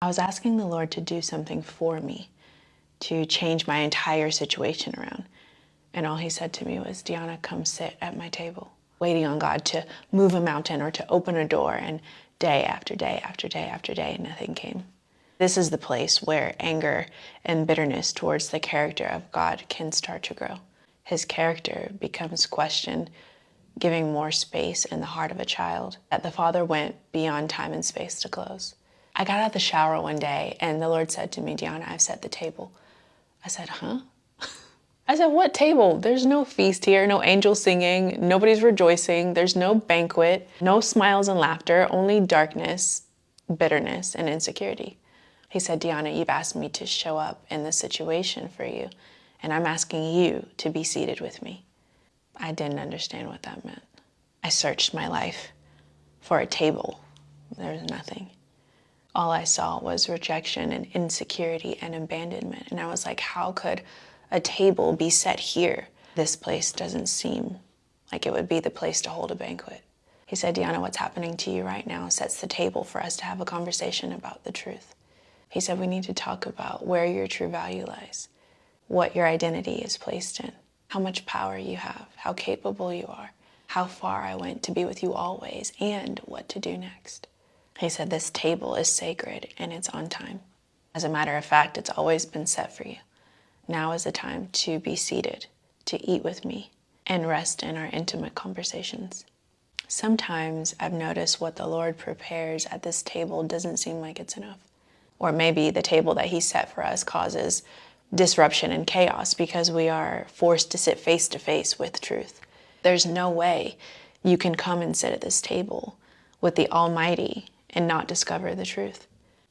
I was asking the Lord to do something for me, to change my entire situation around. And all he said to me was, Deanna, come sit at my table. Waiting on God to move a mountain or to open a door, and day after day after day after day, nothing came. This is the place where anger and bitterness towards the character of God can start to grow. His character becomes questioned, giving more space in the heart of a child, that the Father went beyond time and space to close. I got out of the shower one day and the Lord said to me, Deanna, I've set the table. I said, huh? I said, what table? There's no feast here, no angels singing, nobody's rejoicing, there's no banquet, no smiles and laughter, only darkness, bitterness, and insecurity. He said, Deanna, you've asked me to show up in this situation for you, and I'm asking you to be seated with me. I didn't understand what that meant. I searched my life for a table. There was nothing. All I saw was rejection and insecurity and abandonment. And I was like, how could a table be set here? This place doesn't seem like it would be the place to hold a banquet. He said, Deanna, what's happening to you right now sets the table for us to have a conversation about the truth. He said, we need to talk about where your true value lies, what your identity is placed in, how much power you have, how capable you are, how far I went to be with you always, and what to do next. He said, this table is sacred and it's on time. As a matter of fact, it's always been set for you. Now is the time to be seated, to eat with me, and rest in our intimate conversations. Sometimes I've noticed what the Lord prepares at this table doesn't seem like it's enough. Or maybe the table that he set for us causes disruption and chaos because we are forced to sit face to face with truth. There's no way you can come and sit at this table with the Almighty and not discover the truth.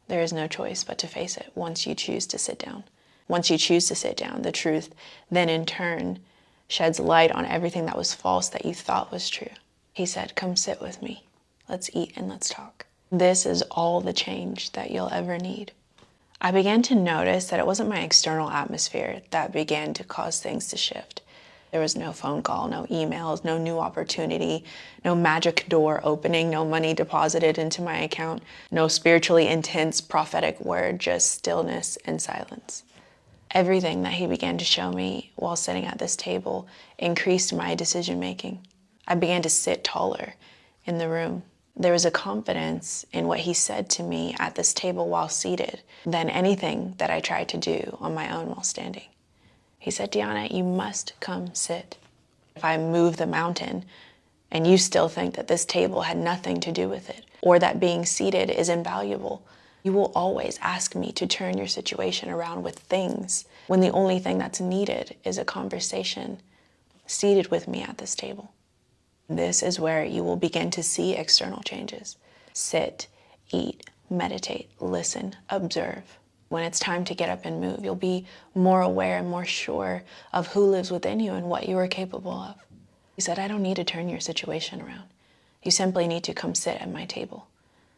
There is no choice but to face it once you choose to sit down. Once you choose to sit down, the truth then in turn sheds light on everything that was false that you thought was true. He said, come sit with me. Let's eat and let's talk. This is all the change that you'll ever need. I began to notice that it wasn't my external atmosphere that began to cause things to shift. There was no phone call, no emails, no new opportunity, no magic door opening, no money deposited into my account, no spiritually intense prophetic word, just stillness and silence. Everything that he began to show me while sitting at this table increased my decision making. I began to sit taller in the room. There was a confidence in what he said to me at this table while seated than anything that I tried to do on my own while standing. He said, Deanna, you must come sit. If I move the mountain and you still think that this table had nothing to do with it, or that being seated is invaluable, you will always ask me to turn your situation around with things when the only thing that's needed is a conversation seated with me at this table. This is where you will begin to see external changes. Sit, eat, meditate, listen, observe. When it's time to get up and move, you'll be more aware and more sure of who lives within you and what you are capable of. He said, I don't need to turn your situation around. You simply need to come sit at my table,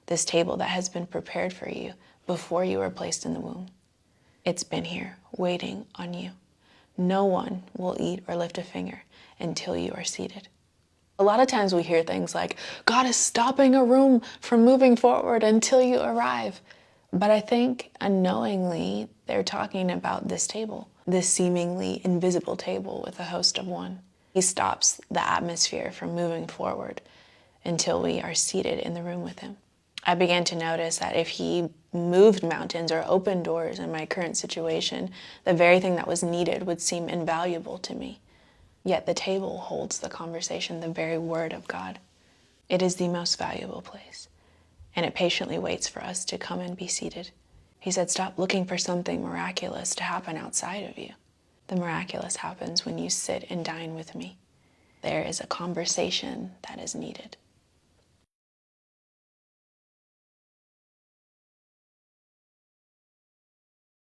this table that has been prepared for you before you were placed in the womb. It's been here waiting on you. No one will eat or lift a finger until you are seated. A lot of times we hear things like, God is stopping a room from moving forward until you arrive. But I think unknowingly they're talking about this table, this seemingly invisible table with a host of one. He stops the atmosphere from moving forward until we are seated in the room with him. I began to notice that if he moved mountains or opened doors in my current situation, the very thing that was needed would seem invaluable to me. Yet the table holds the conversation, the very word of God. It is the most valuable place, and it patiently waits for us to come and be seated. He said, stop looking for something miraculous to happen outside of you. The miraculous happens when you sit and dine with me. There is a conversation that is needed.